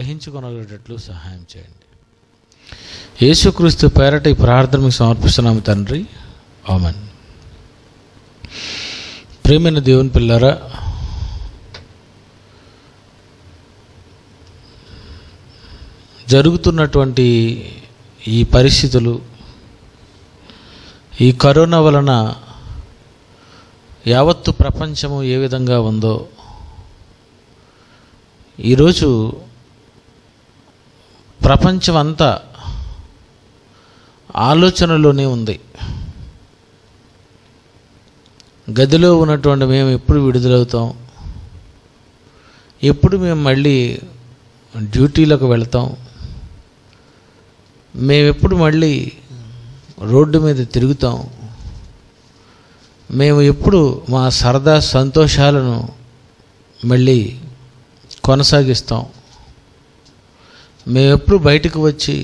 గ్రహించుకొనగలటట్లు సహాయం చేయండి. యేసుక్రీస్తు పేరట ఈ ప్రార్థన మీకు సమర్పిస్తున్నాము తండ్రి, ఆమేన్. ప్రియమైన దేవుని పిల్లారా, జరుగుతున్నటువంటి ఈ పరిస్థితులు, ఈ కరోనా వలన యావత్తు ప్రపంచము ఏ విధంగా ఉందో ఈరోజు ప్రపంచం అంతా ఆలోచనలోనే ఉంది. గదిలో ఉన్నటువంటి మేము ఎప్పుడు విడుదలవుతాం, ఎప్పుడు మేము మళ్ళీ డ్యూటీలకు వెళతాం, మేమెప్పుడు మళ్ళీ రోడ్డు మీద తిరుగుతాం, మేము ఎప్పుడు మా సరదా సంతోషాలను మళ్ళీ కొనసాగిస్తాం, మేమెప్పుడు బయటకు వచ్చి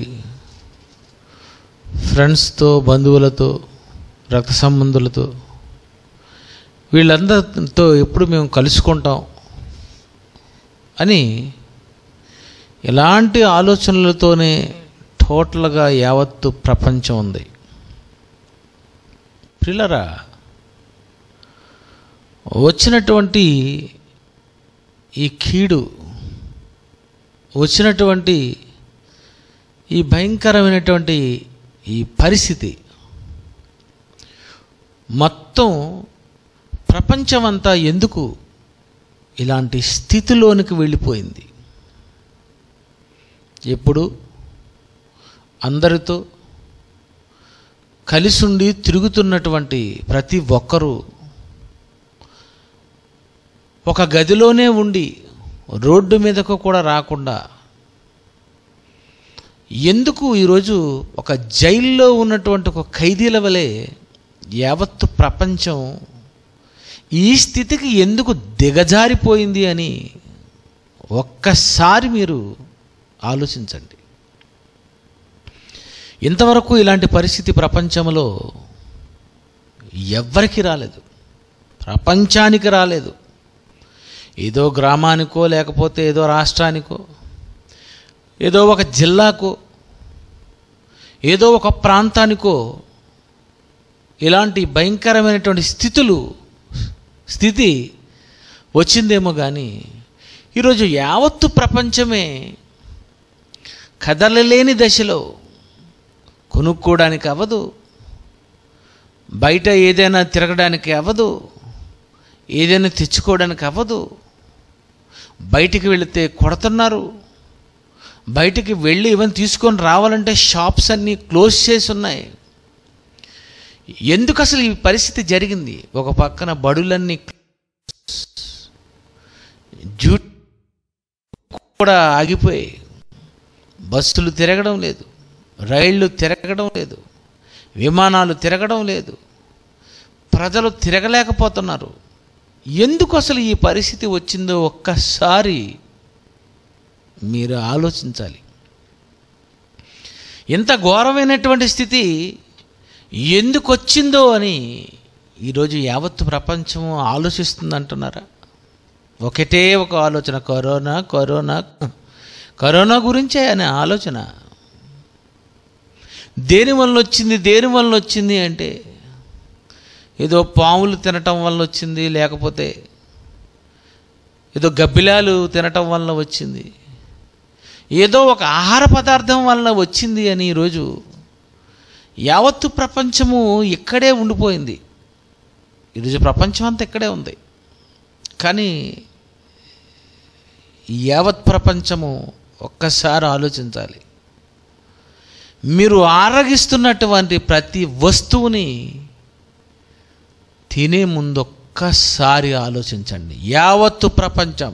ఫ్రెండ్స్తో, బంధువులతో, రక్త సంబంధులతో వీళ్ళందరితో ఎప్పుడు మేము కలుసుకుంటాం అని ఇలాంటి ఆలోచనలతోనే టోటల్గా యావత్తు ప్రపంచం ఉంది. ప్రియులారా, వచ్చినటువంటి ఈ కీడు, వచ్చినటువంటి ఈ భయంకరమైనటువంటి ఈ పరిస్థితి మొత్తం ప్రపంచమంతా ఎందుకు ఇలాంటి స్థితిలోనికి వెళ్ళిపోయింది? ఎప్పుడు అందరితో కలిసుండి తిరుగుతున్నటువంటి ప్రతి ఒక్కరూ ఒక గదిలోనే ఉండి రోడ్డు మీదకు కూడా రాకుండా ఎందుకు ఈరోజు ఒక జైల్లో ఉన్నటువంటి ఒక ఖైదీల వలె యావత్తు ప్రపంచం ఈ స్థితికి ఎందుకు దిగజారిపోయింది అని ఒక్కసారి మీరు ఆలోచించండి. ఇంతవరకు ఇలాంటి పరిస్థితి ప్రపంచంలో ఎవ్వరికి రాలేదు, ప్రపంచానికి రాలేదు. ఏదో గ్రామానికో, లేకపోతే ఏదో రాష్ట్రానికో, ఏదో ఒక జిల్లాకో, ఏదో ఒక ప్రాంతానికో ఇలాంటి భయంకరమైనటువంటి స్థితి వచ్చిందేమో కానీ ఈరోజు యావత్తు ప్రపంచమే కదలలేని దశలో, కొనుక్కోవడానికి అవ్వదు, బయట ఏదైనా తిరగడానికి అవ్వదు, ఏదైనా తెచ్చుకోవడానికి అవ్వదు, బయటికి వెళితే కొడుతున్నారు, బయటికి వెళ్ళి ఇవన్నీ తీసుకొని రావాలంటే షాప్స్ అన్నీ క్లోజ్ చేసి ఉన్నాయి. ఎందుకు అసలు ఈ పరిస్థితి జరిగింది? ఒక పక్కన బడులన్నీ కూడా ఆగిపోయాయి, బస్సులు తిరగడం లేదు, రైళ్ళు తిరగడం లేదు, విమానాలు తిరగడం లేదు, ప్రజలు తిరగలేకపోతున్నారు. ఎందుకు అసలు ఈ పరిస్థితి వచ్చిందో ఒక్కసారి మీరు ఆలోచించాలి. ఇంత ఘోరమైనటువంటి స్థితి ఎందుకు వచ్చిందో అని ఈరోజు యావత్తు ప్రపంచము ఆలోచిస్తుంది అంటున్నారా? ఒకటే ఒక ఆలోచన, కరోనా కరోనా కరోనా గురించే అనే ఆలోచన. దేనివల్ల వచ్చింది అంటే ఏదో పాములు తినటం వల్ల వచ్చింది, లేకపోతే ఏదో గబ్బిలాలు తినటం వల్ల వచ్చింది, ఏదో ఒక ఆహార పదార్థం వల్ల వచ్చింది అని ఈరోజు యావత్తు ప్రపంచము ఇక్కడే ఉండిపోయింది. ఈరోజు ప్రపంచం అంతా ఇక్కడే ఉంది. కానీ యావత్ ప్రపంచము ఒక్కసారి ఆలోచించాలి. మీరు ఆరగిస్తున్నటువంటి ప్రతి వస్తువుని తినే ముందు ఒక్కసారి ఆలోచించండి. యావత్తు ప్రపంచం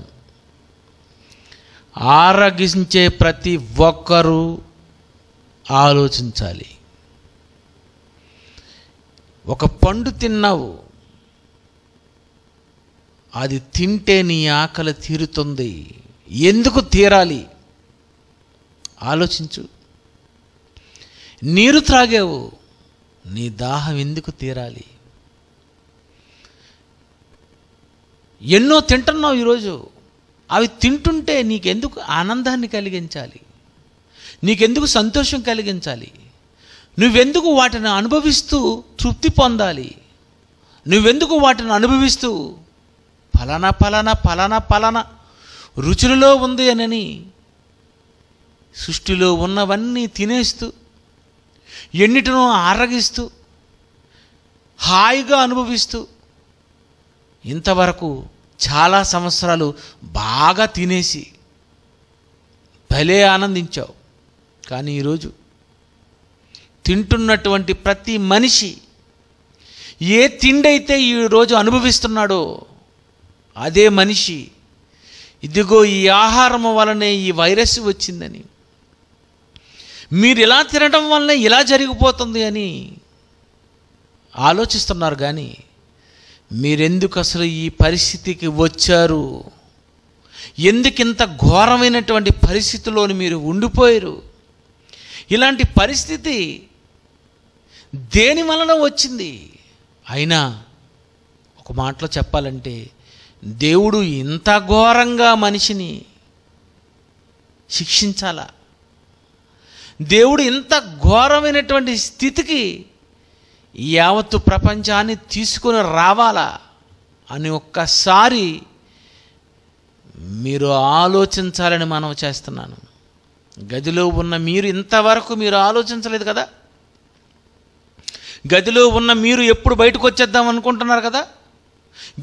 ఆరగించే ప్రతి ఒక్కరూ ఆలోచించాలి. ఒక పండు తిన్నావు, అది తింటే నీ ఆకలి తీరుతుంది. ఎందుకు తీరాలి? ఆలోచించు. నీరు త్రాగావు, నీ దాహం ఎందుకు తీరాలి? ఎన్నో తింటున్నావు ఈరోజు, అవి తింటుంటే నీకెందుకు ఆనందాన్ని కలిగించాలి? నీకెందుకు సంతోషం కలిగించాలి? నువ్వెందుకు వాటిని అనుభవిస్తూ తృప్తి పొందాలి? నువ్వెందుకు వాటిని అనుభవిస్తూ ఫలానా ఫలానా ఫలానా ఫలానా రుచులలో ఉంది అని సృష్టిలో ఉన్నవన్నీ తినేస్తూ, ఎన్నిటినో ఆరగిస్తూ, హాయిగా అనుభవిస్తూ ఇంతవరకు చాలా సంవత్సరాలు బాగా తినేసి భలే ఆనందించావు. కానీ ఈరోజు తింటున్నటువంటి ప్రతి మనిషి ఏ తిండైతే ఈరోజు అనుభవిస్తున్నాడో అదే మనిషి ఇదిగో ఈ ఆహారం వలనే ఈ వైరస్ వచ్చిందని, మీరు ఇలా తినడం వల్లనే ఇలా జరిగిపోతుంది అని ఆలోచిస్తున్నారు. కానీ మీరెందుకు అసలు ఈ పరిస్థితికి వచ్చారు? ఎందుకు ఇంత ఘోరమైనటువంటి పరిస్థితిలోని మీరు ఉండిపోయారు? ఇలాంటి పరిస్థితి దేని వలన వచ్చింది? అయినా ఒక మాటలో చెప్పాలంటే దేవుడు ఇంత ఘోరంగా మనిషిని శిక్షించాలా? దేవుడు ఇంత ఘోరమైనటువంటి స్థితికి యావత్తు ప్రపంచాన్ని తీసుకొని రావాలా అని ఒక్కసారి మీరు ఆలోచించాలని మనవి చేస్తున్నాను. గదిలో ఉన్న మీరు ఇంతవరకు మీరు ఆలోచించలేదు కదా? గదిలో ఉన్న మీరు ఎప్పుడు బయటకు వచ్చేద్దాం అనుకుంటున్నారు కదా?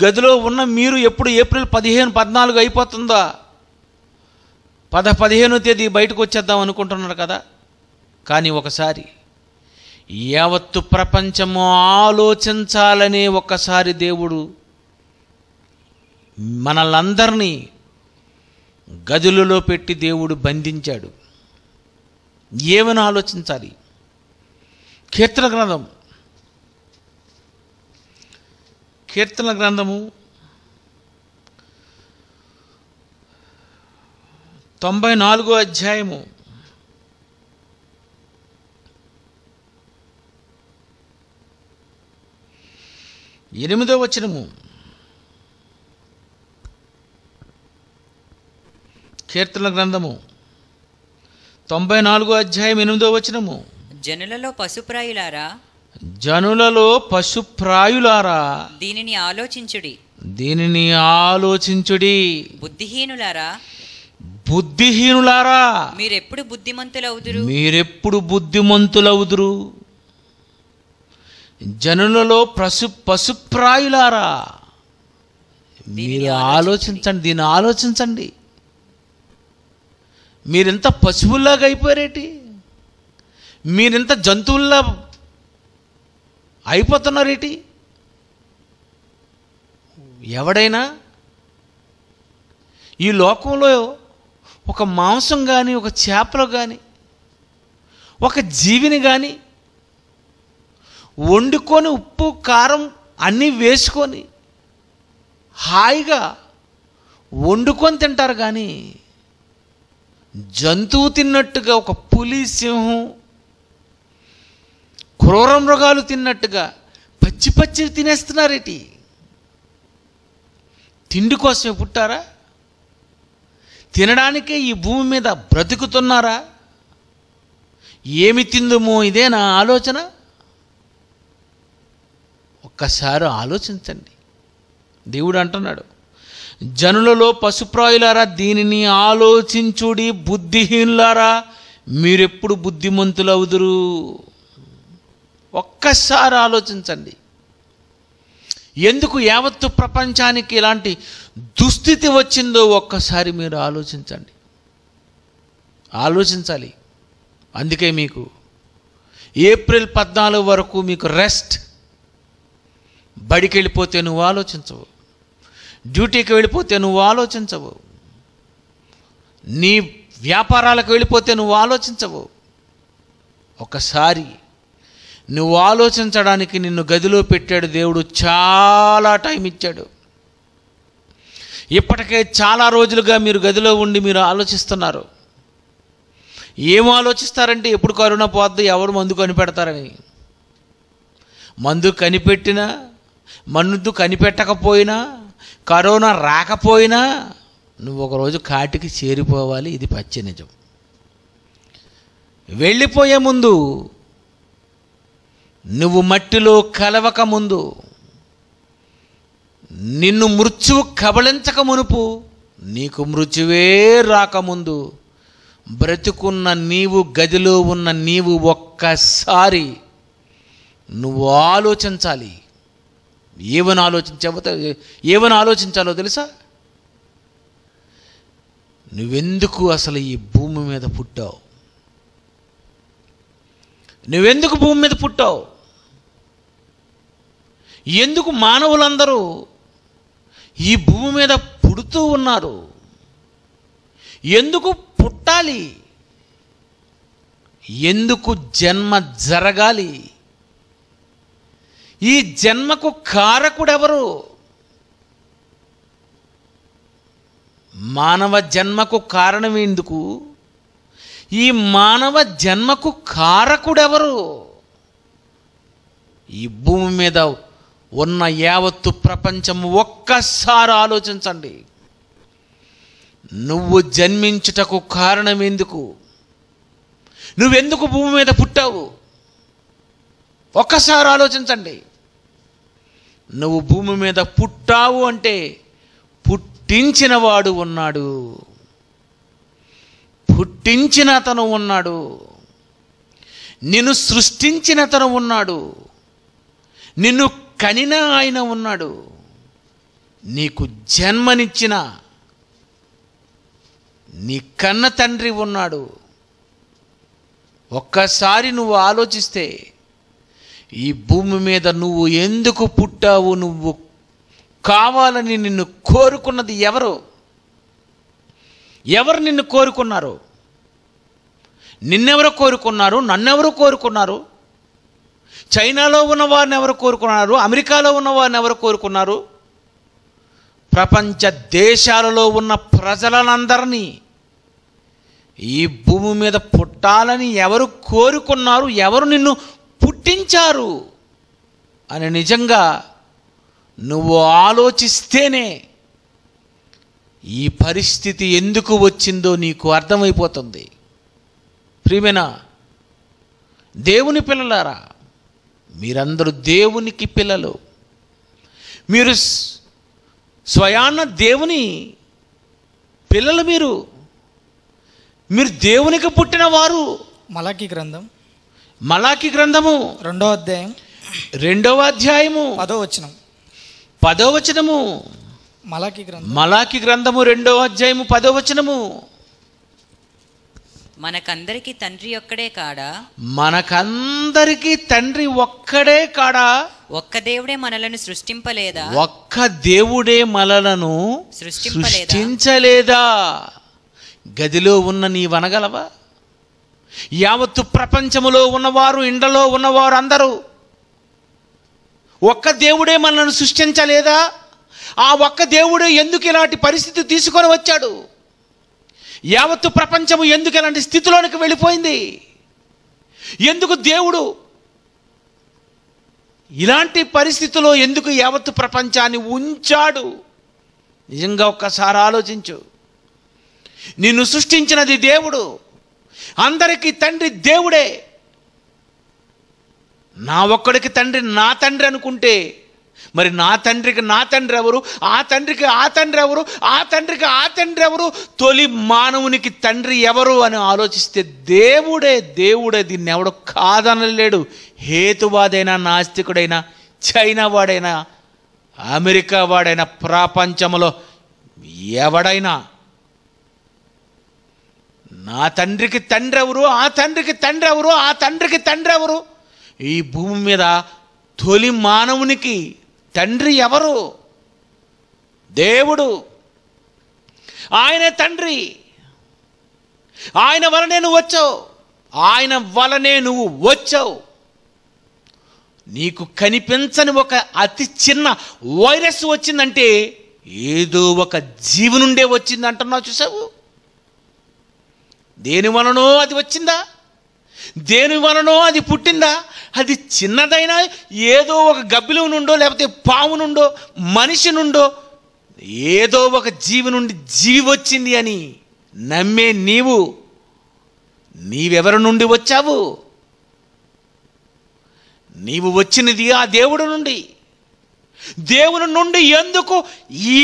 గదిలో ఉన్న మీరు ఎప్పుడు ఏప్రిల్ 15, 14 అయిపోతుందా, 15వ తేదీ బయటకు వచ్చేద్దాం అనుకుంటున్నారు కదా? కానీ ఒకసారి యావత్తు ప్రపంచము ఆలోచించాలనే ఒక్కసారి దేవుడు మనలందరినీ గదులలో పెట్టి దేవుడు బంధించాడు. ఏమని ఆలోచించాలి? కీర్తన గ్రంథము 94వ అధ్యాయము 8వ వచనము. కీర్తన గ్రంథము 94వ అధ్యాయం 8వ వచనము. జనులలో పశుప్రాయులారా, జనులలో పశుప్రాయులారా, దీనిని ఆలోచించుడి, దీనిని ఆలోచించుడి. బుద్ధిహీనులారా, బుద్ధిహీనులారా, మీరెప్పుడు బుద్ధిమంతులవుదురు, మీరెప్పుడు బుద్ధిమంతులవుదురు. జనులలో పశుప్రాయులారా, మీరు ఆలోచించండి, దీన్ని ఆలోచించండి. మీరింత పశువుల్లాగా అయిపోయారేటి? మీరింత జంతువుల్లా అయిపోతున్నారేటి? ఎవడైనా ఈ లోకంలో ఒక మాంసం కానీ, ఒక చేపలు కానీ, ఒక జీవిని కానీ వండుకొని ఉప్పు కారం అన్నీ వేసుకొని హాయిగా వండుకొని తింటారు. కానీ జంతువు తిన్నట్టుగా, ఒక పులి, సింహం, క్రూర మృగాలు తిన్నట్టుగా పచ్చి తినేస్తున్నారేటి? తిండి కోసమే పుట్టారా? తినడానికే ఈ భూమి మీద బ్రతుకుతున్నారా? ఏమి తిందుమో ఇదేనా ఆలోచన? ఒక్కసారి ఆలోచించండి. దేవుడు అంటున్నాడు, జనులలో పశుప్రాయులారా, దీనిని ఆలోచించుడి. బుద్ధిహీనులారా, మీరెప్పుడు బుద్ధిమంతులవుదురు. ఒక్కసారి ఆలోచించండి. ఎందుకు యావత్తు ప్రపంచానికి ఇలాంటి దుస్థితి వచ్చిందో ఒక్కసారి మీరు ఆలోచించాలి. అందుకే మీకు ఏప్రిల్ 14 వరకు మీకు రెస్ట్. బడికి వెళ్ళిపోతే నువ్వు ఆలోచించవు, డ్యూటీకి వెళ్ళిపోతే నువ్వు ఆలోచించవు, నీ వ్యాపారాలకు వెళ్ళిపోతే నువ్వు ఆలోచించవు. ఒకసారి నువ్వు ఆలోచించడానికి నిన్ను గదిలో పెట్టాడు దేవుడు. చాలా టైం ఇచ్చాడు. ఇప్పటికే చాలా రోజులుగా మీరు గదిలో ఉండి మీరు ఆలోచిస్తున్నారు. ఏం ఆలోచిస్తారంటే ఎప్పుడు కరోనా పోద్ది, ఎవరు మందు కనిపెడతారని. మందు కనిపెట్టినా, మందు కనిపెట్టకపోయినా, కరోనా రాకపోయినా నువ్వు ఒకరోజు కాటికి చేరిపోవాలి. ఇది పచ్చి నిజం. వెళ్ళిపోయే ముందు, నువ్వు మట్టిలో కలవక ముందు, నిన్ను మృత్యువు కబళించక మునుపు, నీకు మృత్యువే రాకముందు బ్రతుకున్న నీవు, గదిలో ఉన్న నీవు ఒక్కసారి నువ్వు ఆలోచించాలి. ఏమని ఆలోచించాలో తెలుసా? నువ్వెందుకు అసలు ఈ భూమి మీద పుట్టావు? నువ్వెందుకు భూమి మీద పుట్టావు? ఎందుకు మానవులందరూ ఈ భూమి మీద పుడుతూ ఉన్నారు? ఎందుకు పుట్టాలి? ఎందుకు జన్మ జరగాలి? ఈ జన్మకు కారకుడెవరు? మానవ జన్మకు కారణం ఎందుకు? ఈ మానవ జన్మకు కారకుడెవరు? ఈ భూమి మీద ఉన్న యావత్తు ప్రపంచం ఒక్కసారి ఆలోచించండి. నువ్వు జన్మించుటకు కారణం ఎందుకు? నువ్వెందుకు భూమి మీద పుట్టావు? ఒక్కసారి ఆలోచించండి. నువ్వు భూమి మీద పుట్టావు అంటే పుట్టించినవాడు ఉన్నాడు, పుట్టించిన అతను ఉన్నాడు, నిన్ను సృష్టించిన అతను ఉన్నాడు, నిన్ను కనిన ఆయన ఉన్నాడు, నీకు జన్మనిచ్చిన నీ కన్న తండ్రి ఉన్నాడు. ఒక్కసారి నువ్వు ఆలోచిస్తే ఈ భూమి మీద నువ్వు ఎందుకు పుట్టావు, నువ్వు కావాలని నిన్ను కోరుకున్నది ఎవరు? ఎవరు నిన్ను కోరుకున్నారు? నిన్నెవరు కోరుకున్నారు? నన్నెవరు కోరుకున్నారు? చైనాలో ఉన్న వారిని ఎవరు కోరుకున్నారు? అమెరికాలో ఉన్న వారిని ఎవరు కోరుకున్నారు? ప్రపంచ దేశాలలో ఉన్న ప్రజలందరినీ ఈ భూమి మీద పుట్టాలని ఎవరు కోరుకున్నారు? ఎవరు నిన్ను పుట్టించారు అని నిజంగా నువ్వు ఆలోచిస్తేనే ఈ పరిస్థితి ఎందుకు వచ్చిందో నీకు అర్థమైపోతుంది. ప్రియమైన దేవుని పిల్లలారా, మీరందరూ దేవునికి పిల్లలు. మీరు స్వయాన దేవుని పిల్లలు. మీరు దేవునికి పుట్టిన వారు. మలాకి గ్రంథము 2వ అధ్యాయము 10వ వచనము. మలాకి గ్రంథము 2వ అధ్యాయము 10వ వచనము. మనకందరికి తండ్రి ఒక్కడే కాడా? మనకందరికి తండ్రి ఒక్కడే కాడా? ఒక్క దేవుడే మనలను సృష్టింపలేదా? ఒక్క దేవుడే మనలను సృష్టించలేదా? గదిలో ఉన్న నీవనగలవా? యావత్తు ప్రపంచములో ఉన్నవారు, ఇండ్లలో ఉన్నవారు అందరూ ఒక్క దేవుడే మనల్ని సృష్టించలేదా? ఆ ఒక్క దేవుడే ఎందుకు ఇలాంటి పరిస్థితి తీసుకొని వచ్చాడు? యావత్తు ప్రపంచము ఎందుకు ఇలాంటి స్థితిలోనికి వెళ్ళిపోయింది? ఎందుకు దేవుడు ఇలాంటి పరిస్థితిలో ఎందుకు యావత్తు ప్రపంచాన్ని ఉంచాడు? నిజంగా ఒక్కసారి ఆలోచించు. నిన్ను సృష్టించినది దేవుడు. అందరికీ తండ్రి దేవుడే. నా ఒక్కడికి తండ్రి నా తండ్రి అనుకుంటే మరి నా తండ్రికి నా తండ్రి ఎవరు? ఆ తండ్రికి ఆ తండ్రి ఎవరు? ఆ తండ్రికి ఆ తండ్రి ఎవరు? తొలి మానవునికి తండ్రి ఎవరు అని ఆలోచిస్తే దేవుడే. దీన్ని ఎవడు కాదనలేడు. హేతువాదైనా, నాస్తికుడైనా, చైనా వాడైనా, అమెరికా వాడైనా, ప్రపంచంలో ఎవడైనా నా తండ్రికి తండ్రి ఎవరు? ఆ తండ్రికి తండ్రి ఎవరు? ఆ తండ్రికి తండ్రి ఎవరు? ఈ భూమి మీద తొలి మానవునికి తండ్రి ఎవరు? దేవుడు. ఆయనే తండ్రి. ఆయన వలనే నువ్వు వచ్చావు. ఆయన వలనే నువ్వు వచ్చావు. నీకు కనిపించని ఒక అతి చిన్న వైరస్ వచ్చిందంటే ఏదో ఒక జీవి నుండే వచ్చింది అంటున్నావు. చూసావు? దేని వలనో అది వచ్చిందా? దేని వలనో అది పుట్టిందా? అది చిన్నదైనా ఏదో ఒక గబ్బిలో నుండో, లేకపోతే పాము నుండో, మనిషి నుండో ఏదో ఒక జీవి నుండి జీవి వచ్చింది అని నమ్మే నీవెవరి నుండి వచ్చావు? నీవు వచ్చినది ఆ దేవుడి నుండి. దేవుని నుండి ఎందుకు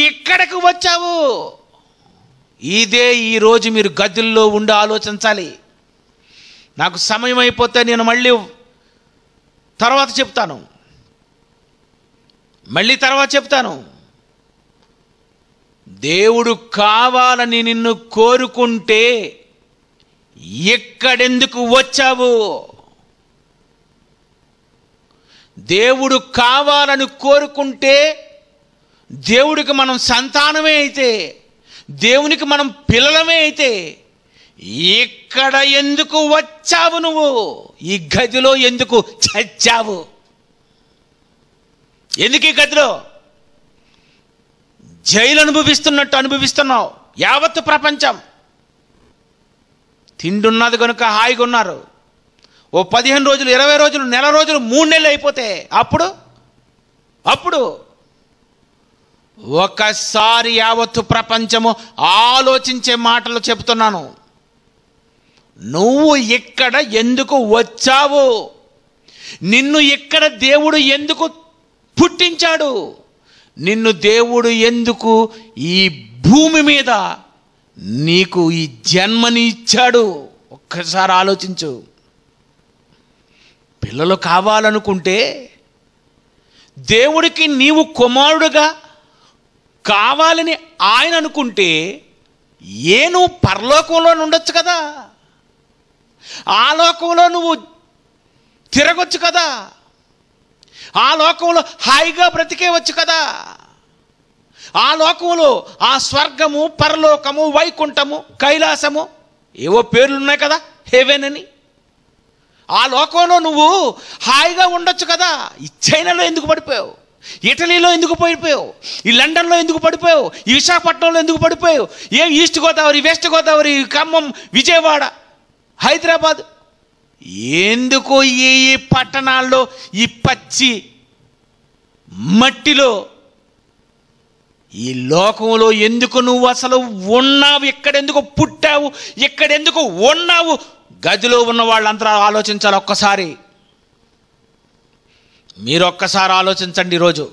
ఇక్కడికి వచ్చావు? ఇదే ఈరోజు మీరు గదుల్లో ఉండి ఆలోచించాలి. నాకు సమయం అయిపోతే నేను మళ్ళీ తర్వాత చెప్తాను. దేవుడు కావాలని నిన్ను కోరుకుంటే ఎక్కడెందుకు వచ్చావు? దేవుడు కావాలని కోరుకుంటే, దేవుడికి మనం సంతానమే అయితే, దేవునికి మనం పిల్లలమే అయితే, ఇక్కడ ఎందుకు వచ్చావు? నువ్వు ఈ గదిలో ఎందుకు చచ్చావు? ఎందుకు ఈ గదిలో జైలు అనుభవిస్తున్నట్టు అనుభవిస్తున్నావు? యావత్తు ప్రపంచం తిండున్నది కనుక హాయిగా ఉన్నారు. ఓ 15 రోజులు, 20 రోజులు, నెల రోజులు, 3 నెలలు అయిపోతే అప్పుడు ఒకసారి యావత్తు ప్రపంచము ఆలోచించే మాటలు చెప్తున్నాను. నువ్వు ఇక్కడ ఎందుకు వచ్చావు? నిన్ను ఇక్కడ దేవుడు ఎందుకు పుట్టించాడు? నిన్ను దేవుడు ఎందుకు ఈ భూమి మీద నీకు ఈ జన్మని ఇచ్చాడు? ఒక్కసారి ఆలోచించు. పిల్లలు కావాలనుకుంటే, దేవుడికి నీవు కుమారుడుగా కావాలని ఆయన అనుకుంటే, నువ్వు పరలోకంలో ఉండొచ్చు కదా, ఆ లోకంలో నువ్వు తిరగొచ్చు కదా, ఆ లోకంలో హాయిగా బ్రతికేవచ్చు కదా. ఆ లోకంలో ఆ స్వర్గము, పరలోకము, వైకుంఠము, కైలాసము, ఏవో పేర్లు ఉన్నాయి కదా, హెవెన్ అని. ఆ లోకంలో నువ్వు హాయిగా ఉండొచ్చు కదా. ఈ చైనాలో ఎందుకు పడిపోయావు? ఇటలీలో ఎందుకు పడిపోయావు? ఈ లండన్లో ఎందుకు పడిపోయావు? ఈ విశాఖపట్నంలో ఎందుకు పడిపోయావు? ఈస్ట్ గోదావరి, వెస్ట్ గోదావరి, ఖమ్మం, విజయవాడ, హైదరాబాద్, ఎందుకు ఈ పట్టణాల్లో ఈ పచ్చి మట్టిలో ఈ లోకంలో ఎందుకు నువ్వు అసలు ఉన్నావు? ఎక్కడెందుకు పుట్టావు? ఎక్కడెందుకు ఉన్నావు? గదిలో ఉన్న వాళ్ళంతా ఆలోచించాలి. ఒక్కసారి మీరు ఒక్కసారి ఆలోచించండి. ఈరోజు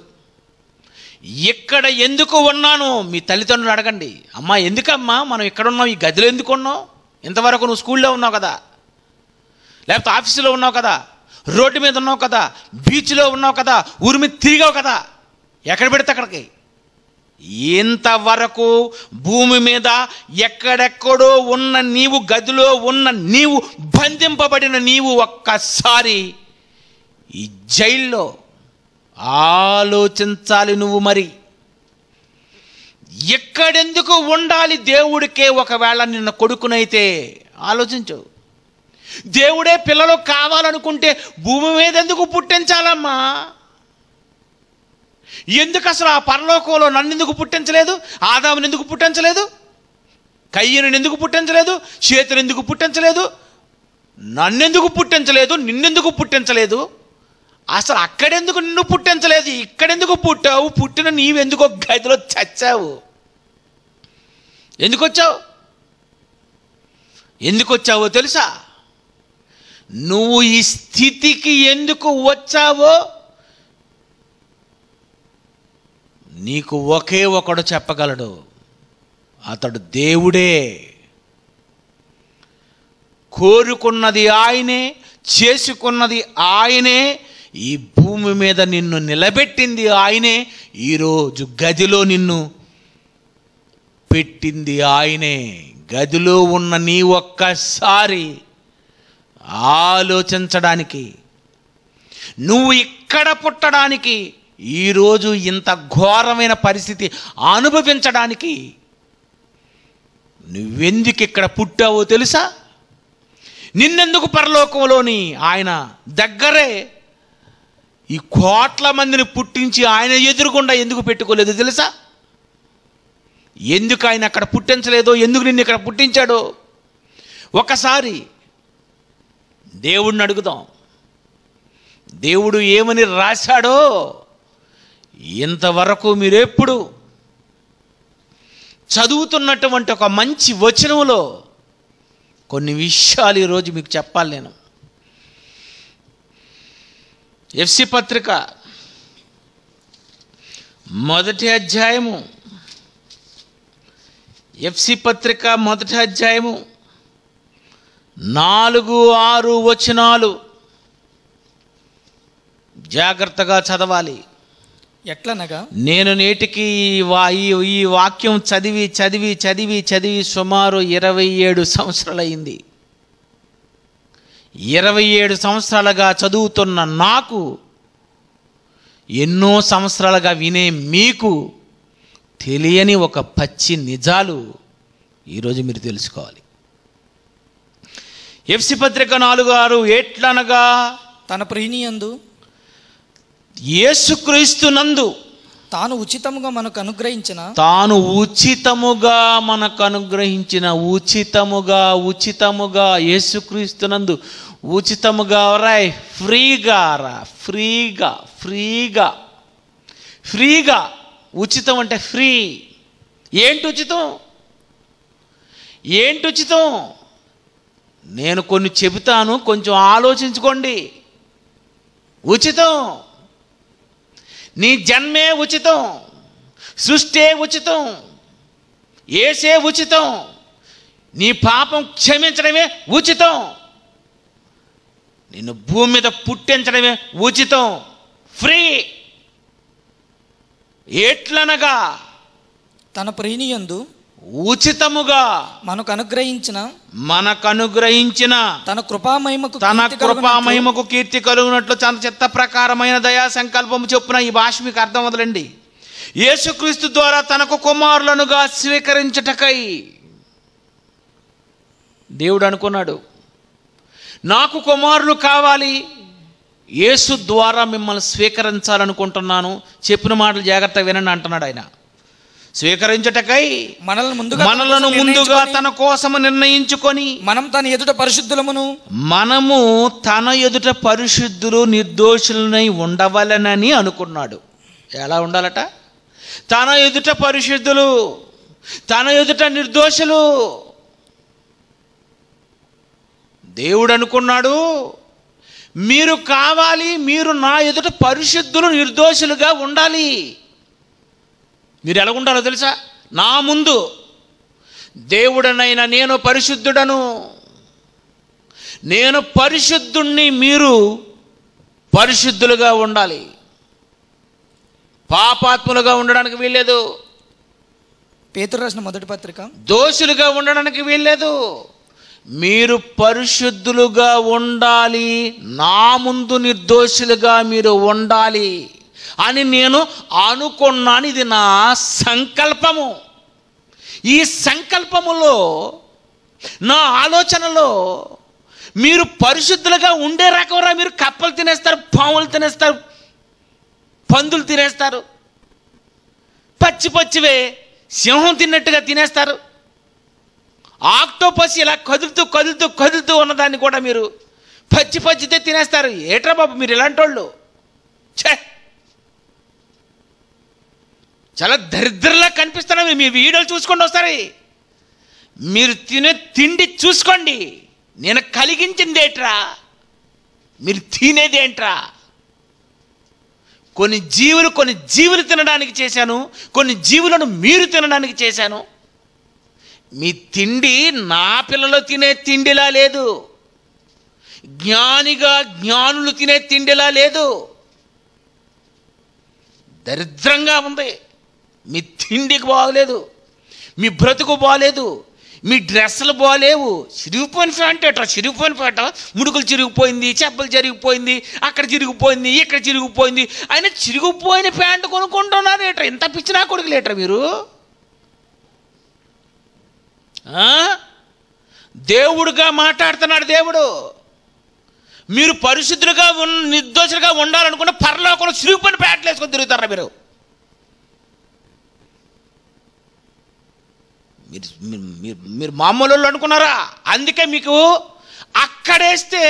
ఎక్కడ ఎందుకు ఉన్నాను? మీ తల్లిదండ్రులు అడగండి. అమ్మా ఎందుకమ్మా మనం ఇక్కడ ఉన్నావు? ఈ గదిలో ఎందుకు ఉన్నావు? ఇంతవరకు నువ్వు స్కూల్లో ఉన్నావు కదా, లేకపోతే ఆఫీసులో ఉన్నావు కదా, రోడ్డు మీద ఉన్నావు కదా, బీచ్లో ఉన్నావు కదా, ఊరి మీద తిరిగావు కదా, ఎక్కడ పెడితే అక్కడికి. ఇంతవరకు భూమి మీద ఎక్కడెక్కడో ఉన్న నీవు, గదిలో ఉన్న నీవు, బంధింపబడిన నీవు ఒక్కసారి ఈ జైల్లో ఆలోచించాలి. నువ్వు మరి ఎక్కడెందుకు ఉండాలి? దేవుడికే ఒకవేళ నిన్న కొడుకునైతే ఆలోచించు. దేవుడే పిల్లలు కావాలనుకుంటే భూమి మీద ఎందుకు పుట్టించాలమ్మా? ఎందుకు అసలు ఆ పరలోకంలో నన్ను ఎందుకు పుట్టించలేదు? ఆదాముని ఎందుకు పుట్టించలేదు? కయ్యను ఎందుకు పుట్టించలేదు? చేతును ఎందుకు పుట్టించలేదు? నన్నెందుకు పుట్టించలేదు? నిన్నెందుకు పుట్టించలేదు? అసలు అక్కడెందుకు నిన్ను పుట్టించలేదు? ఇక్కడెందుకు పుట్టావు? పుట్టిన నీవెందుకో గదిలో చచ్చావు. ఎందుకు వచ్చావో తెలుసా? నువ్వు ఈ స్థితికి ఎందుకు వచ్చావో నీకు ఒకే ఒకడు చెప్పగలడు. అతడు దేవుడే. కోరుకున్నది ఆయనే, చేసుకున్నది ఆయనే, ఈ భూమి మీద నిన్ను నిలబెట్టింది ఆయనే, ఈరోజు గదిలో నిన్ను పెట్టింది ఆయనే. గదిలో ఉన్న నీ ఒక్కసారి ఆలోచించడానికి, నువ్వు ఇక్కడ పుట్టడానికి, ఈరోజు ఇంత ఘోరమైన పరిస్థితి అనుభవించడానికి నువ్వెందుకు ఇక్కడ పుట్టావో తెలుసా? నిన్నెందుకు పరలోకంలోని ఆయన దగ్గరే ఈ కోట్ల మందిని పుట్టించి ఆయన ఎదురుగుండా ఎందుకు పెట్టుకోలేదు తెలుసా? ఎందుకు ఆయన అక్కడ పుట్టించలేదో, ఎందుకు నిన్ను ఇక్కడ పుట్టించాడో ఒకసారి దేవుడిని అడుగుదాం. దేవుడు ఏమని రాశాడో ఇంతవరకు మీరెప్పుడు చదువుతున్నటువంటి ఒక మంచి వచనంలో కొన్ని విషయాలు ఈరోజు మీకు చెప్పాలి నేను. ఎఫ్సి పత్రిక 1వ అధ్యాయము, ఎఫ్సి పత్రిక 1వ అధ్యాయము 4-6 వచనాలు జాగ్రత్తగా చదవాలి. ఎట్లనగా నేను నేటికి ఈ వాక్యం చదివి చదివి చదివి చదివి సుమారు 27 సంవత్సరాలయ్యింది. 27 సంవత్సరాలుగా చదువుతున్న నాకు, ఎన్నో సంవత్సరాలుగా వినే మీకు తెలియని ఒక పచ్చి నిజాలు ఈరోజు మీరు తెలుసుకోవాలి. ఎఫ్సి పత్రిక 4:6 ఎట్లనగా తన ప్రియనియందు యేసుక్రీస్తునందు తాను ఉచితముగా మనకు అనుగ్రహించిన ఉచితముగా యేసుక్రీస్తునందు ఉచితముగా ఫ్రీగా ఉచితం అంటే ఫ్రీ. ఏంటి ఉచితం? నేను కొన్ని చెబుతాను, కొంచెం ఆలోచించుకోండి. ఉచితం, నీ జన్మే ఉచితం, సృష్టే ఉచితం, యేసే ఉచితం, నీ పాపం క్షమించడమే ఉచితం, నిన్ను భూమి మీద పుట్టించడమే ఉచితం, ఫ్రీ. ఎట్లనగా తన ప్రియనియందు ఉచితముగా మనకు అనుగ్రహించిన తన కృపామహిమకు కీర్తి కలుగునట్లు తన చిత్త ప్రకారమైన దయా సంకల్పము చొప్పున, ఈ భాష మీకు అర్థం వదలండి, యేసుక్రీస్తు ద్వారా తనకు కుమారులనుగా స్వీకరించుటకై దేవుడు అనుకున్నాడు. నాకు కుమారులు కావాలి, యేసు ద్వారా మిమ్మల్ని స్వీకరించాలనుకుంటున్నాను. చెప్పిన మాటలు జాగ్రత్తగా వినండి అంటున్నాడు ఆయన. స్వీకరించుటకై మనలను ముందుగా తన కోసము నిర్ణయించుకొని మనము తన ఎదుట పరిశుద్ధులు నిర్దోషులనై ఉండవలెనని అనుకున్నాడు. ఎలా ఉండాలట? తన ఎదుట పరిశుద్ధులు, తన ఎదుట నిర్దోషులు. దేవుడు అనుకున్నాడు, మీరు కావాలి, మీరు నా ఎదుట పరిశుద్ధులు నిర్దోషులుగా ఉండాలి. మీరు ఎలా ఉండాలో తెలుసా? నా ముందు దేవుడనైనా నేను పరిశుద్ధుడను, నేను పరిశుద్ధుణ్ణి, మీరు పరిశుద్ధులుగా ఉండాలి. పాపాత్ములుగా ఉండడానికి వీల్లేదు. పేతురు రాసిన మొదటి పత్రిక. దోషులుగా ఉండడానికి వీల్లేదు. మీరు పరిశుద్ధులుగా ఉండాలి, నా ముందు నిర్దోషులుగా మీరు ఉండాలి అని నేను అనుకున్నాను. ఇది నా సంకల్పము. ఈ సంకల్పములో, నా ఆలోచనలో మీరు పరిశుద్ధులుగా ఉండే రకంరా. మీరు కప్పలు తినేస్తారు, పాములు తినేస్తారు, పందులు తినేస్తారు, పచ్చివే సింహం తిన్నట్టుగా తినేస్తారు. ఆక్టోపస్ ఇలా కదులుతూ ఉన్నదాన్ని కూడా మీరు పచ్చితే తినేస్తారు. ఏట్రా బాబు మీరు ఇలాంటి వాళ్ళు? ఛే, చాలా దరిద్రంలా కనిపిస్తున్నాం. మీ వీడియోలు చూసుకోండి ఒకసారి. మీరు తినే తిండి చూసుకోండి. నేను కలిగించింది ఏంట్రా? మీరు తినేది ఏంట్రా? కొన్ని జీవులు తినడానికి చేశాను, కొన్ని జీవులను మీరు తినడానికి చేశాను. మీ తిండి నా పిల్లలు తినే తిండిలా లేదు, జ్ఞానులు తినే తిండిలా లేదు. దరిద్రంగా ఉంది. మీ తిండికి బాగలేదు, మీ బ్రతుకు బాగలేదు, మీ డ్రెస్సులు బాగలేవు. చిరిగిపోయిన ప్యాంట్ ఎట్రా? చిరిగిపోయిన ప్యాంట, ముడుకులు చిరిగిపోయింది, చెప్పులు చిరిగిపోయింది, అక్కడ చిరిగిపోయింది, ఇక్కడ చిరిగిపోయింది. అయినా చిరిగిపోయిన ప్యాంటు కొనుక్కుంటున్నారు ఏట్రా? ఇంత పిచ్చినా కొడుకులు ఏట్రా మీరు? దేవుడుగా మాట్లాడుతున్నాడు దేవుడు. మీరు పరిశుద్ధులుగా నిర్దోషులుగా ఉండాలనుకున్న పరలోకంలో చిరిగిపోయిన ప్యాంట్లు వేసుకొని తిరుగుతారా మీరు? మీరు మామూలు వాళ్ళు అనుకున్నారా? అందుకే మీకు అక్కడేస్తే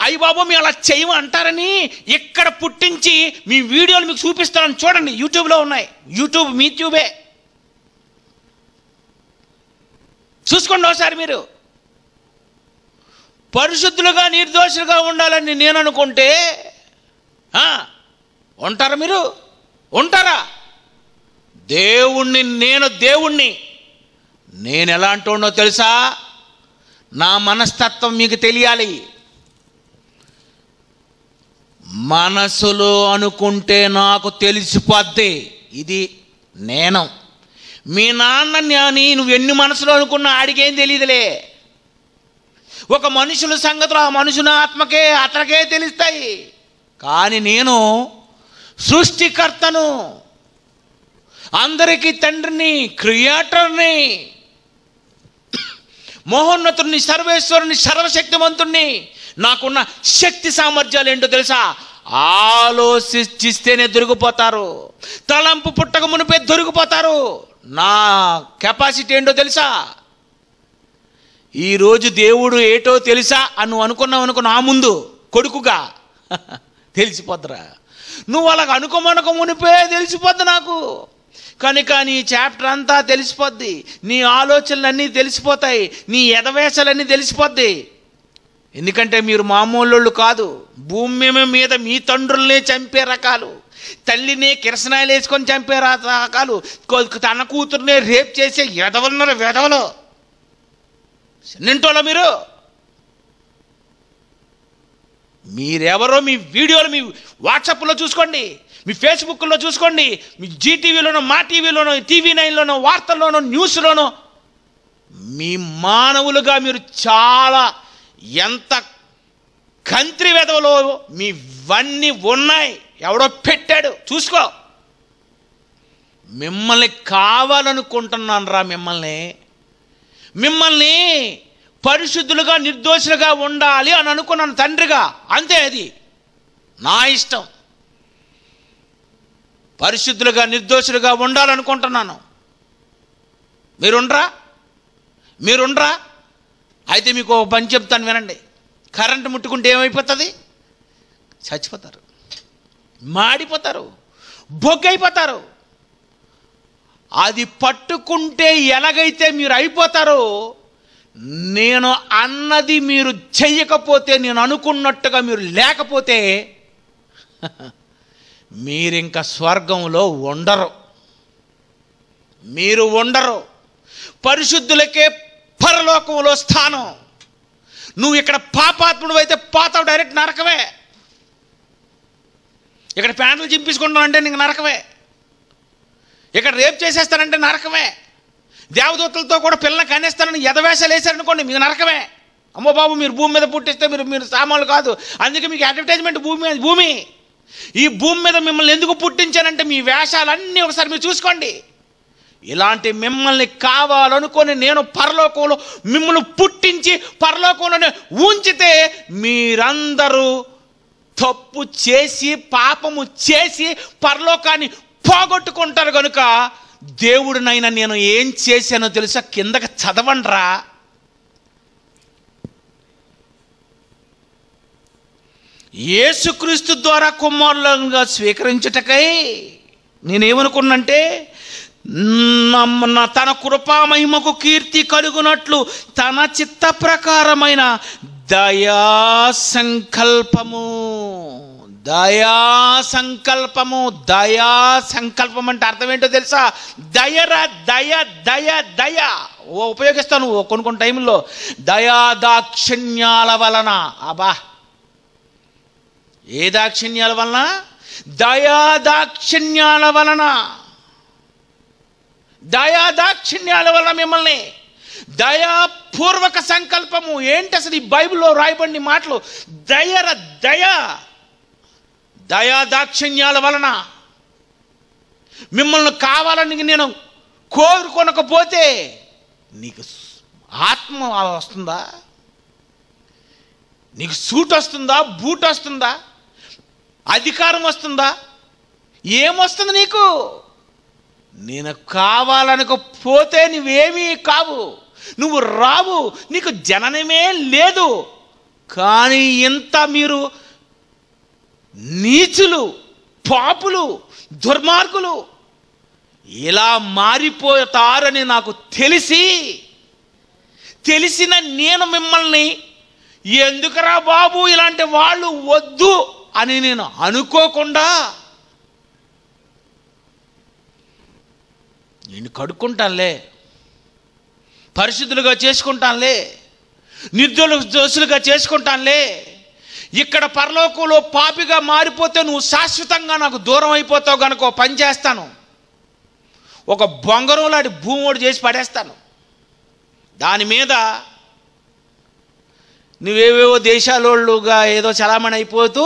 అయ్యి బాబు మీ అలా చేయము అంటారని ఇక్కడ పుట్టించి మీ వీడియోలు మీకు చూపిస్తానని చూడండి. యూట్యూబ్లో ఉన్నాయి. యూట్యూబ్ మీ ట్యూబే. చూసుకోండి ఒకసారి మీరు. పరిశుద్ధులుగా నిర్దోషులుగా ఉండాలని నేను అనుకుంటే ఉంటారా మీరు? ఉంటారా? దేవుణ్ణి నేను ఎలాంటి వాడినో తెలుసా? నా మనస్తత్వం మీకు తెలియాలి. మనసులో అనుకుంటే నాకు తెలిసిపోద్ది ఇది నేను. మీ నాన్నని నువ్వు ఎన్ని మనసులో అనుకున్నా ఆడికేం తెలియదులే. ఒక మనుషుల సంగతులు ఆ మనుషుని ఆత్మకే అతనికే తెలుస్తాయి. కానీ నేను సృష్టికర్తను, అందరికీ తండ్రిని, క్రియేటర్ని, మహోన్నతుడిని, సర్వేశ్వరుని, సర్వశక్తివంతుణ్ణి. నాకున్న శక్తి సామర్థ్యాలు ఏంటో తెలుసా? ఆలోచిస్తేనే దొరికిపోతారు. తలంపు పుట్టక మునిపే దొరికిపోతారు. నా కెపాసిటీ ఏంటో తెలుసా? ఈరోజు దేవుడు ఏటో తెలుసా అని నువ్వు అనుకున్నావు నా ముందు కొడుకుగా తెలిసిపోద్దురా. నువ్వు అలాగ అనుకోమనక మునిపే తెలిసిపోద్ది నాకు. కనుక నీ చాప్టర్ అంతా తెలిసిపోద్ది, నీ ఆలోచనలన్నీ తెలిసిపోతాయి, నీ ఎదవేశాలన్నీ తెలిసిపోద్ది. ఎందుకంటే మీరు మామూలు కాదు. భూమి మీద మీ తండ్రుల్నే చంపే రకాలు, తల్లినే కిరసనాయలు వేసుకొని చంపే రకాలు, తన కూతురునే రేప్ చేసే వెధవలున్నారు. వెధవలు నింటోలో మీరెవరో మీ వీడియోలు మీ వాట్సాప్లో చూసుకోండి, మీ ఫేస్బుక్లో చూసుకోండి, మీ జీటీవీలోనో, మా టీవీలోనో, TV9లోనో, వార్తల్లోనో, న్యూస్లోనో. మీ మానవులుగా మీరు చాలా ఎంత కంత్రి వెధవలో మీవన్నీ ఉన్నాయి. ఎవడో పెట్టాడు చూసుకో. మిమ్మల్ని కావాలనుకుంటున్నాను రా. మిమ్మల్ని పరిశుద్ధులుగా నిర్దోషులుగా ఉండాలి అని అనుకున్నాను తండ్రిగా. అంతే, అది నా ఇష్టం. పరిశుద్ధులుగా నిర్దోషులుగా ఉండాలనుకుంటున్నాను. మీరుండ్రా? అయితే మీకు ఒక పని చెప్తాను వినండి. కరెంటు ముట్టుకుంటే ఏమైపోతుంది? చచ్చిపోతారు, మాడిపోతారు, బొగ్గైపోతారు. అది పట్టుకుంటే ఎలాగైతే మీరు అయిపోతారో, నేను అన్నది మీరు చెయ్యకపోతే, నేను అనుకున్నట్టుగా మీరు లేకపోతే మీరింక స్వర్గంలో ఉండరు. పరిశుద్ధులకే పరలోకంలో స్థానం. నువ్వు ఇక్కడ పాపాత్ముడు అయితే పోతావు, డైరెక్ట్ నరకమే. ఇక్కడ ప్యాంట్లు చింపించుకుంటానంటే నీకు నరకమే. ఇక్కడ రేప్ చేసేస్తానంటే నరకమే. దేవదూతలతో కూడా పిల్లల్ని కనేస్తానని ఎదవేషాలు వేశారనుకోండి, మీకు నరకమే. అమ్మో బాబు, మీరు భూమి మీద పుట్టిస్తే మీరు సామాన్లు కాదు. అందుకే మీకు అడ్వర్టైజ్మెంట్ భూమి. ఈ భూమి మీద మిమ్మల్ని ఎందుకు పుట్టించానంటే మీ వేషాలన్నీ ఒకసారి మీరు చూసుకోండి. ఇలాంటి మిమ్మల్ని కావాలనుకొని నేను పరలోకంలో మిమ్మల్ని పుట్టించి పరలోకంలోనే ఉంచితే మీరందరూ తప్పు చేసి పాపము చేసి పరలోకాన్ని పోగొట్టుకుంటారు. కనుక దేవుడినైనా నేను ఏం చేశానో తెలుసా? కిందకి చదవండ్రా. యేసుక్రీస్తు ద్వారా కుమారులుగా స్వీకరించుటకై నేనేమనుకున్నంటే, తన కృపా మహిమకు కీర్తి కలుగునట్లు తన చిత్త ప్రకారమైన దయా సంకల్పం అంటే అర్థం ఏంటో తెలుసా? దయ ఉపయోగిస్తాను కొన్ని టైంలో. దయాదాక్షిణ్యాల వలన. అబ్బా, ఏ దాక్షిణ్యాల వలన? దయాదాక్షిణ్యాల వలన మిమ్మల్ని. దయాపూర్వక సంకల్పము ఏంటి అసలు? ఈ బైబిల్లో రాయబడిన మాటలు. దయాదాక్షిణ్యాల వలన మిమ్మల్ని కావాలని నేను కోరుకొనకపోతే నీకు ఆత్మ వస్తుందా? నీకు సూట్ వస్తుందా? బూట్ వస్తుందా? అధికారం వస్తుందా? ఏమొస్తుంది నీకు? నేను కావాలనకపోతే నువ్వేమీ కావు, నువ్వు రావు, నీకు జననమే లేదు. కానీ ఇంత మీరు నీచులు, పాపులు, దుర్మార్గులు ఇలా మారిపోతారని నాకు తెలిసి తెలిసిన నేను మిమ్మల్ని ఎందుకురా బాబు ఇలాంటి వాళ్ళు వద్దు అని నేను అనుకోకుండా నేను కడుక్కుంటానులే, పరిశుద్ధులుగా చేసుకుంటానులే, నిర్దోషులుగా చేసుకుంటానులే, ఇక్కడ పరలోకంలో పాపిగా మారిపోతే నువ్వు శాశ్వతంగా నాకు దూరం అయిపోతావు కనుక ఓ పని చేస్తాను, ఒక బొంగరంలాంటి భూమి ఒకటి చేసి పడేస్తాను, దాని మీద నువ్వేవేవో దేశాలోళ్ళుగా ఏదో చలామణి అయిపోతూ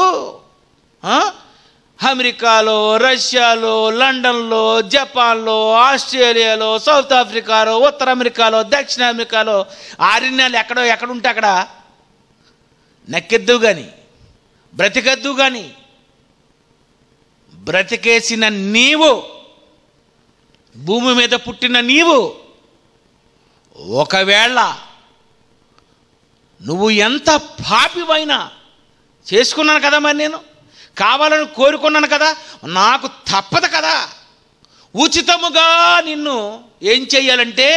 అమెరికాలో, రష్యాలో, లండన్లో, జపాన్లో, ఆస్ట్రేలియాలో, సౌత్ ఆఫ్రికాలో, ఉత్తర అమెరికాలో, దక్షిణ అమెరికాలో, ఆరణ్యాలు ఎక్కడుంటే అక్కడ నక్కెద్దు కానీ బ్రతికద్దు కానీ బ్రతికేసిన నీవు, భూమి మీద పుట్టిన నీవు, ఒకవేళ నువ్వు ఎంత పాపివైనా చేసుకున్నాను కదా, మరి నేను కావాలని కోరుకున్నాను కదా, నాకు తప్పదు కదా, ఉచితముగా నిన్ను ఏం చెయ్యాలంటే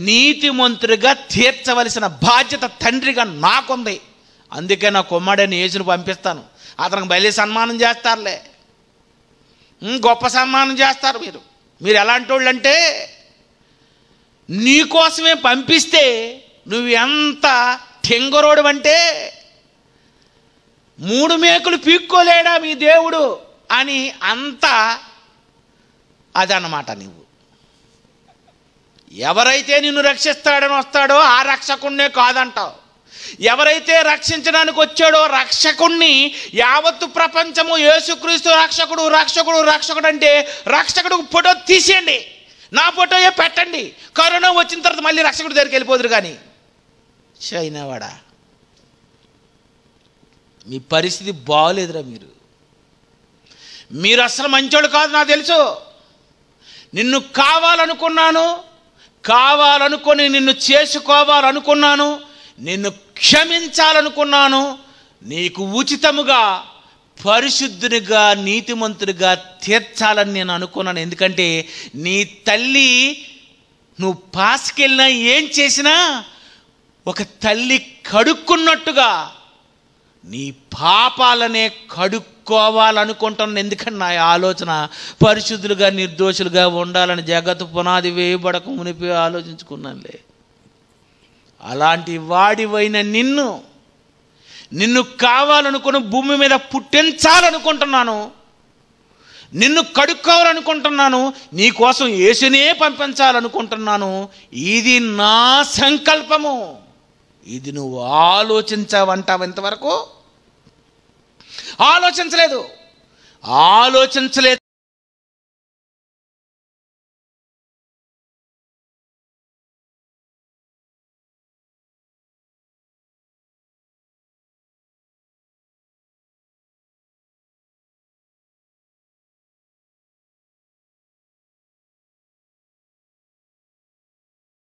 నీతిమంతుడిగా తీర్చవలసిన బాధ్యత తండ్రిగా నాకుంది. అందుకే నా కుమారుడైన యేసుని పంపిస్తాను, అతనికి బయలు సన్మానం చేస్తారులే, గొప్ప సన్మానం చేస్తారు. మీరు ఎలాంటి వాళ్ళు అంటే నీకోసమే పంపిస్తే నువ్వు ఎంత టెంగరోడు అంటే 3 మేకులు పీక్కోలేడా మీ దేవుడు అని అంత అదన్నమాట. నువ్వు ఎవరైతే నిన్ను రక్షిస్తాడని వస్తాడో ఆ రక్షకుణ్ణే కాదంటావు, ఎవరైతే రక్షించడానికి వచ్చాడో రక్షకుణ్ణి యావత్తు ప్రపంచము యేసుక్రీస్తు రక్షకుడు రక్షకుడు రక్షకుడు అంటే రక్షకుడు ఫోటో తీసేయండి, నా ఫోటోయే పెట్టండి, కరోనా వచ్చిన తర్వాత మళ్ళీ రక్షకుడి దగ్గరికి వెళ్ళిపోదురు. కానీ చైనావాడా మీ పరిస్థితి బాగోలేదురా, మీరు అసలు మంచోడు కాదు నాకు తెలుసు. నిన్ను కావాలనుకొని నిన్ను చేసుకోవాలనుకున్నాను, నిన్ను క్షమించాలనుకున్నాను, నీకు ఉచితముగా పరిశుద్ధునిగా నీతిమంతుడిగా తీర్చాలని నేను అనుకున్నాను. ఎందుకంటే నీ తల్లి నువ్వు పాసుకెళ్ళినా ఏం చేసినా ఒక తల్లి కడుక్కున్నట్టుగా నీ పాపాలనే కడుక్కోవాలనుకుంటున్నాను. ఎందుకంటే నా ఆలోచన పరిశుద్ధులుగా నిర్దోషులుగా ఉండాలని జగత్తు పునాది వేయబడక మునిపి ఆలోచించుకున్నానులే. అలాంటి వాడివైన నిన్ను కావాలనుకుని భూమి మీద పుట్టించాలనుకుంటున్నాను, నిన్ను కడుక్కోవాలనుకుంటున్నాను, నీకోసం యేసునే పంపించాలనుకుంటున్నాను. ఇది నా సంకల్పము. ఇది నువ్వు ఆలోచించావంటావు, ఇంతవరకు ఆలోచించలేదు.